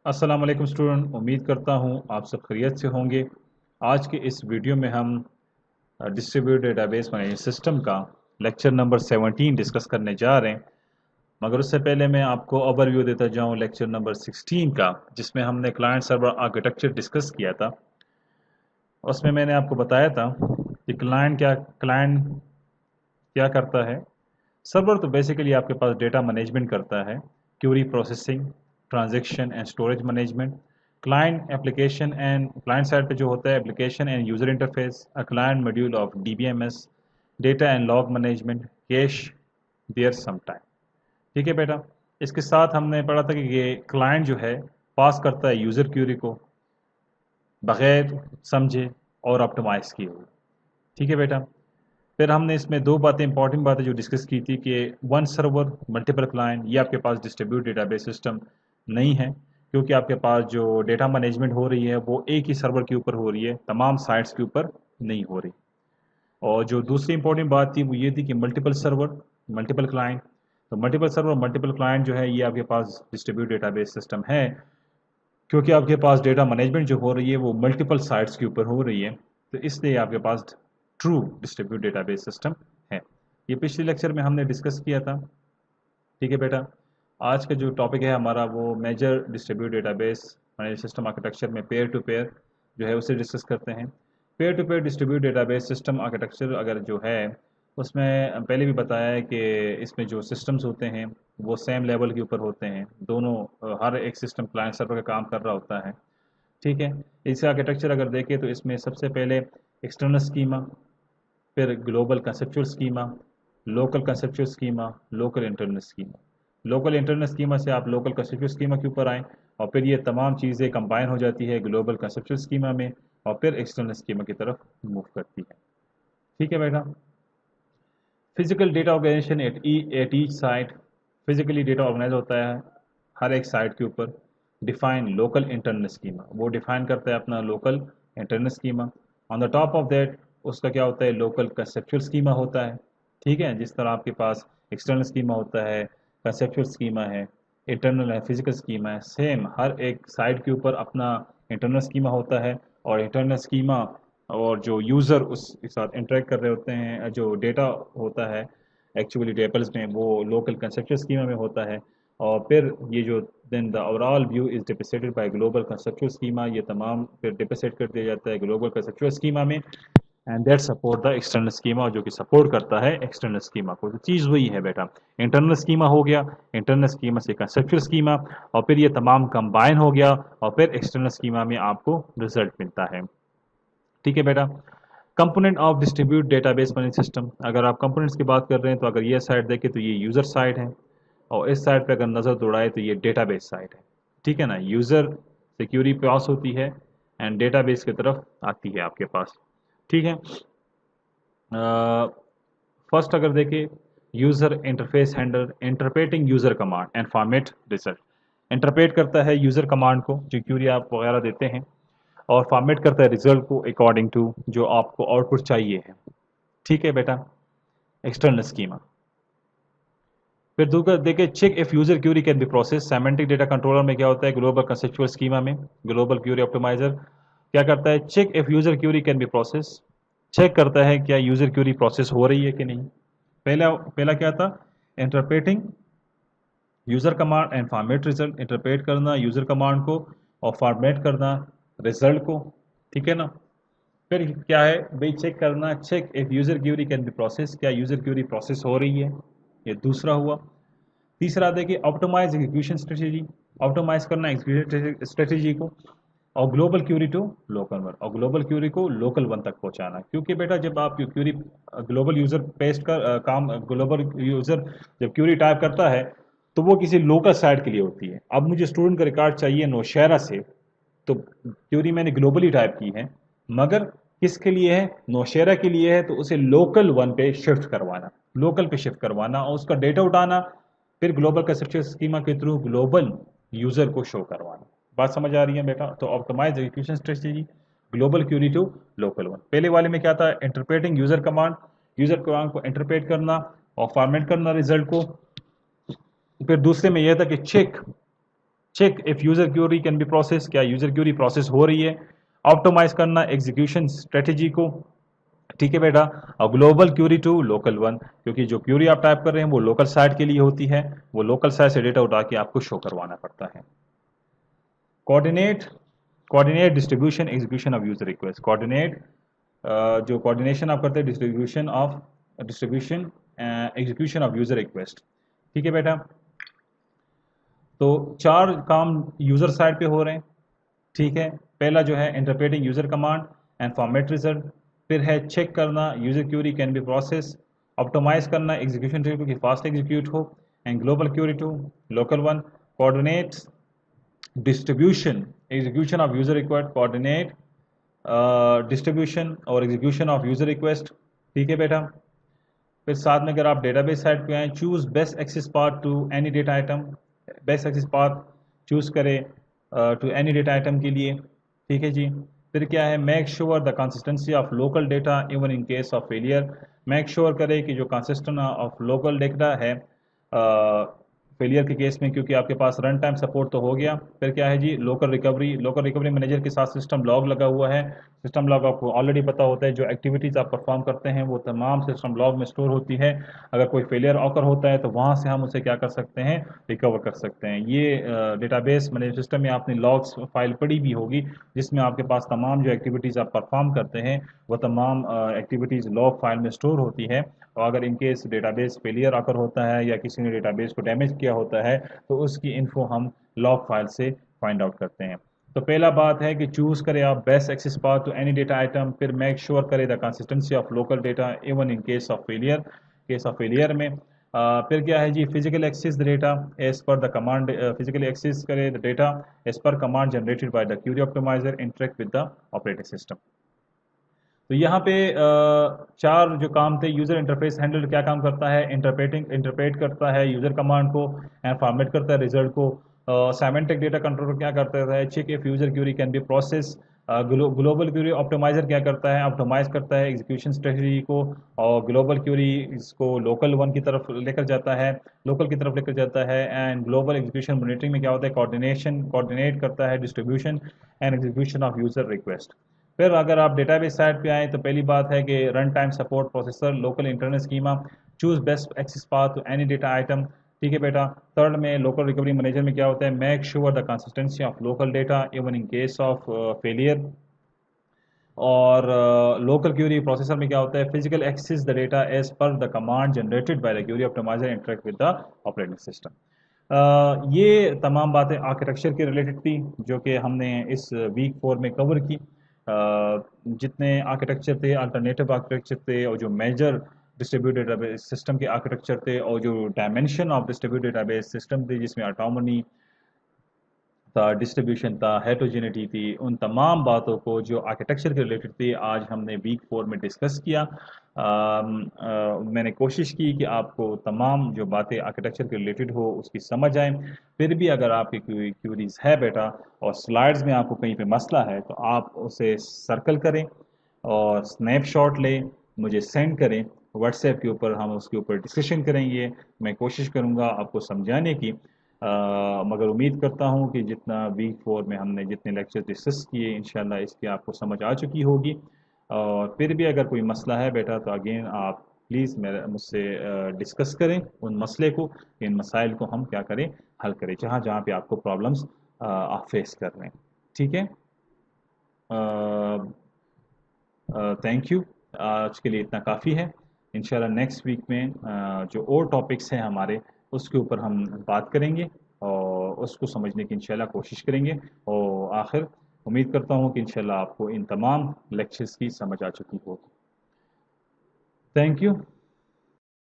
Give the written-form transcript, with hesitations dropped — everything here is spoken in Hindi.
अस्सलाम वालेकुम स्टूडेंट, उम्मीद करता हूँ आप सब खैरियत से होंगे। आज के इस वीडियो में हम डिस्ट्रीब्यूटेड डेटाबेस मैनेजमेंट सिस्टम का लेक्चर नंबर 17 डिस्कस करने जा रहे हैं। मगर उससे पहले मैं आपको ओवरव्यू देता जाऊँ लेक्चर नंबर 16 का, जिसमें हमने क्लाइंट सर्वर आर्किटेक्चर डिस्कस किया था। उसमें मैंने आपको बताया था कि क्लाइंट क्या करता है। सर्वर तो बेसिकली आपके पास डेटा मैनेजमेंट करता है, query processing, transaction and storage management. Client application and client side पे जो होता है application and user interface, a client module of DBMS, data and log management, cache there some time. ठीक है बेटा। इसके साथ हमने पढ़ा था कि ये क्लाइंट जो है पास करता है यूजर क्यूरी को बगैर समझे और ऑप्टिमाइज किए हुए। ठीक है बेटा। फिर हमने इसमें दो बातें इंपॉर्टेंट बातें जो डिस्कस की थी कि वन सर्वर मल्टीपल क्लाइंट, ये आपके पास डिस्ट्रीब्यूट डेटाबेस सिस्टम नहीं है, क्योंकि आपके पास जो डेटा मैनेजमेंट हो रही है वो एक ही सर्वर के ऊपर हो रही है, तमाम साइट्स के ऊपर नहीं हो रही। और जो दूसरी इंपॉर्टेंट बात थी वो ये थी कि मल्टीपल सर्वर मल्टीपल क्लाइंट। तो मल्टीपल सर्वर मल्टीपल क्लाइंट जो है ये आपके पास डिस्ट्रीब्यूट डेटाबेस सिस्टम है, क्योंकि आपके पास डेटा मैनेजमेंट जो हो रही है वो मल्टीपल साइट्स के ऊपर हो रही है। तो इसलिए आपके पास ट्रू डिस्ट्रीब्यूट डेटाबेस सिस्टम है। ये पिछले लेक्चर में हमने डिस्कस किया था। ठीक है बेटा। आज का जो टॉपिक है हमारा वो major distribute database management system architecture में पेयर टू पेयर जो है उसे डिस्कस करते हैं। Peer to peer distribute database system architecture अगर जो है उसमें पहले भी बताया है कि इसमें जो सिस्टम्स होते हैं वो सेम लेवल के ऊपर होते हैं, दोनों हर एक सिस्टम क्लाइंट सर्वर का काम कर रहा होता है। ठीक है। इस आर्किटेक्चर अगर देखें तो इसमें सबसे पहले एक्सटर्नल स्कीमा, फिर global conceptual schema, local conceptual schema, local internal schema. Local internal schema से आप लोकल कंसेप्चुअल स्कीमा के ऊपर आएँ और फिर ये तमाम चीज़ें कंबाइन हो जाती है ग्लोबल कंसेप्चुअल स्कीमा में और फिर एक्सटर्नल स्कीमा की तरफ मूव करती है। ठीक है बेटा। Physical data organisation at each site, physically data organise होता है हर एक साइट के ऊपर। डिफाइन लोकल इंटरनल स्कीमा, वो डिफाइन करता है अपना local internal schema. On the top of that उसका क्या होता है, लोकल कंसेप्चुअल स्कीमा होता है। ठीक है। जिस तरह आपके पास एक्सटर्नल स्कीमा होता है, कंसेप्चुअल स्कीमा है, इंटरनल है, फिजिकल स्कीमा है, सेम हर एक साइट के ऊपर अपना इंटरनल स्कीमा होता है। और इंटरनल स्कीमा और जो यूज़र उसके साथ इंटरेक्ट कर रहे होते हैं, जो डेटा होता है एक्चुअली टेबल्स में, वो लोकल कंसेप्चुअल स्कीमा में होता है। और फिर ये जो then the overall view is deprecated by global conceptual schema, ये तमाम फिर डिप्रेसेट कर दिया जाता है ग्लोबल कंसेप्चुअल स्कीमा में। And that support the external schema, जो कि सपोर्ट करता है एक्सटर्नल स्कीमा को। तो चीज़ वही है बेटा, इंटरनल स्कीमा हो गया, इंटरनल स्कीमा से कंसेप्चुअल स्कीमा, और फिर ये तमाम कंबाइन हो गया और फिर एक्सटर्नल स्कीमा में आपको रिजल्ट मिलता है। ठीक है बेटा। Component of distribute database management system, अगर आप कंपोनेंट्स की बात कर रहे हैं तो अगर ये साइड देखें तो ये यूज़र साइड है, और इस साइड पे अगर नज़र दौड़ाए तो ये डेटाबेस साइड है। ठीक है ना। यूज़र सिक्योरिटी पास होती है एंड डेटाबेस की तरफ आती है आपके पास। ठीक है। फर्स्ट अगर देखें, user interface handler interpreting user command and format result. Interpret करता है यूज़र कमांड को जो क्यूरी आप वगैरह देते हैं, और फॉर्मेट करता है रिजल्ट को अकॉर्डिंग टू जो आपको आउटपुट चाहिए है। ठीक है बेटा। External schema. फिर दूसरा देखिए, check if user query can be process. Semantic data controller में क्या होता है, ग्लोबल कंसेप्चुअल स्कीमा में ग्लोबल क्यूरी ऑप्टिमाइजर क्या करता है, check if user query can be process, check करता है क्या यूजर क्यूरी प्रोसेस हो रही है कि नहीं। पहला पहला क्या था, interpreting user command and format result, interpret करना यूजर कमांड को और फॉर्मेट करना रिजल्ट को। ठीक है ना। फिर क्या है भाई, चेक करना, check if user query can be process, क्या यूजर क्यूरी प्रोसेस हो रही है, ये दूसरा हुआ। तीसरा देखिए, ऑप्टिमाइज एग्जीक्यूशन स्ट्रेटेजी, ऑप्टिमाइज करना एग्जीक्यूशन स्ट्रेटेजी को, और global query to local one, और ग्लोबल क्यूरी को लोकल वन तक पहुंचाना। क्योंकि बेटा जब आप क्यूरी ग्लोबल यूजर पेस्ट कर काम ग्लोबल यूजर जब क्यूरी टाइप करता है तो वो किसी लोकल साइट के लिए होती है। अब मुझे स्टूडेंट का रिकॉर्ड चाहिए नौशहरा से, तो क्यूरी मैंने ग्लोबली टाइप की है, मगर किसके लिए है, नौशहरा के लिए है, तो उसे लोकल वन पे शिफ्ट करवाना, लोकल पे शिफ्ट करवाना और उसका डेटा उठाना, फिर ग्लोबल कंसेप्चुअल स्कीमा के थ्रू ग्लोबल यूजर को शो करवाना। बात समझ आ रही है बेटा। तो optimise execution strategy, global query to local one. पहले वाले में क्या था, interpreting user command, user command को इंटरप्रेट करना और फॉर्मेट करना रिजल्ट को। फिर दूसरे में यह था कि check check if user query can be process, क्या यूजर क्यूरी प्रोसेस हो रही है। ऑप्टिमाइज करना एग्जीक्यूशन स्ट्रेटेजी को, ठीक है बेटा। और global query to local one, क्योंकि जो क्यूरी आप टाइप कर रहे हैं वो लोकल साइट के लिए होती है, वो लोकल साइट से डेटा उठा के आपको शो करवाना पड़ता है। Coordinate, coordinate distribution execution of user request, coordinate जो कोऑर्डिनेशन आप करते हैं distribution execution of user request, ठीक है बेटा। तो चार काम यूजर साइड पे हो रहे हैं, ठीक है। पहला जो है interpreting user command and format result, फिर है चेक करना user query can be process, optimise करना एग्जीक्यूशन टेबल की फास्ट एग्जीक्यूट हो, and global query to local one, coordinate distribution execution of user required, coordinate distribution और एग्जीक्यूशन ऑफ यूजर रिक्वेस्ट, ठीक है बेटा। फिर साथ में अगर आप डेटाबेस साइट पे आए, choose best access path to any data item, best access path choose करें टू एनी डेटा आइटम के लिए, ठीक है जी। फिर क्या है, make sure the consistency of local data even in case of failure, make sure करें कि जो कंसिस्टेंट ऑफ लोकल डेटा है फेलियर के केस में, क्योंकि आपके पास रन टाइम सपोर्ट तो हो गया। फिर क्या है जी, local recovery, local recovery manager के साथ सिस्टम लॉग लगा हुआ है। सिस्टम लॉग आपको ऑलरेडी पता होता है, जो एक्टिविटीज़ आप परफॉर्म करते हैं वो तमाम सिस्टम लॉग में स्टोर होती है। अगर कोई फेलियर ऑकर होता है तो वहाँ से हम उसे क्या कर सकते हैं, रिकवर कर सकते हैं। ये डेटाबेस मैनेजर सिस्टम में आपने लॉग्स फाइल पड़ी भी होगी, जिसमें आपके पास तमाम जो एक्टिविटीज़ आप परफॉर्म करते हैं वो तमाम एक्टिविटीज़ लॉग फाइल में स्टोर होती है। और अगर इनकेस डेटाबेस फेलियर आकर होता है या किसी ने डेटाबेस को डैमेज किया होता है तो उसकी इन्फो हम लॉग फाइल से फाइंड आउट करते हैं। तो पहला बात है कि चूज करें आप best access path to any data item, फिर मेक श्योर करें the consistency of local data even in case of failure, case of failure में। फिर क्या है जी, physical access the data as per the command, physically access करें the data as per command generated by the query optimiser interact with the operating system. तो यहाँ पे चार जो काम थे, यूजर इंटरफेस हैंडल क्या काम करता है, इंटरप्रेट करता है यूजर कमांड को एंड फॉर्मेट करता है रिजल्ट को। सेमेंटिक डेटा कंट्रोलर क्या करता है, check if user query can be process. Global query optimiser क्या करता है, ऑप्टिमाइज करता है एग्जीक्यूशन स्ट्रेटजी को, और ग्लोबल क्यूरी इसको लोकल वन की तरफ लेकर जाता है, लोकल की तरफ लेकर जाता है। एंड ग्लोबल एग्जीक्यूशन मॉनिटरिंग में क्या होता है, कोऑर्डिनेट करता है distribution and execution of user request. फिर अगर आप डेटाबेस साइट पे आए तो पहली बात है कि run time support processor, local internal schema, choose best access path to any data item, ठीक है बेटा। थर्ड में लोकल रिकवरी मैनेजर में क्या होता है, make sure the consistency of local data even in case of failure. और लोकल क्यूरी प्रोसेसर में क्या होता है, physical access the data as per the command generated by the query optimiser interact with the operating system. ये तमाम बातें आर्किटेक्चर के रिलेटेड थी जो कि हमने इस वीक 4 में कवर की। जितने आर्किटेक्चर थे, अल्टरनेटिव आर्किटेक्चर थे, और जो मेजर डिस्ट्रीब्यूटेड डेटाबेस सिस्टम के आर्किटेक्चर थे, और जो dimension of distributed database system थे जिसमें ऑटोनॉमी था, डिस्ट्रीब्यूशन था, हेटेरोजेनिटी थी, उन तमाम बातों को जो आर्किटेक्चर के रिलेटेड थी आज हमने वीक 4 में डिस्कस किया। मैंने कोशिश की कि आपको तमाम जो बातें आर्किटेक्चर के रिलेटेड हो उसकी समझ आए। फिर भी अगर आपकी कोई क्यूरीज है बेटा और स्लाइड्स में आपको कहीं पे मसला है तो आप उसे सर्कल करें और स्नैपशॉट लें, मुझे सेंड करें व्हाट्सएप के ऊपर, हम उसके ऊपर डिस्कशन करेंगे। मैं कोशिश करूँगा आपको समझाने की। मगर उम्मीद करता हूँ कि जितना वीक 4 में हमने जितने लेक्चर डिस्कस किए इंशाल्लाह इसकी आपको समझ आ चुकी होगी। और फिर भी अगर कोई मसला है बेटा तो अगेन आप प्लीज़ मेरे मुझसे डिस्कस करें उन मसले को, इन मसाइल को हम क्या करें, हल करें जहाँ जहाँ पे आपको प्रॉब्लम्स आप फेस कर रहे हैं, ठीक है। थैंक यू, आज के लिए इतना काफ़ी है। इंशाल्लाह नेक्स्ट वीक में जो और टॉपिक्स हैं हमारे उसके ऊपर हम बात करेंगे और उसको समझने की इंशाल्लाह कोशिश करेंगे। और आखिर उम्मीद करता हूँ कि इंशाल्लाह आपको इन तमाम लेक्चर्स की समझ आ चुकी होगी। Thank you.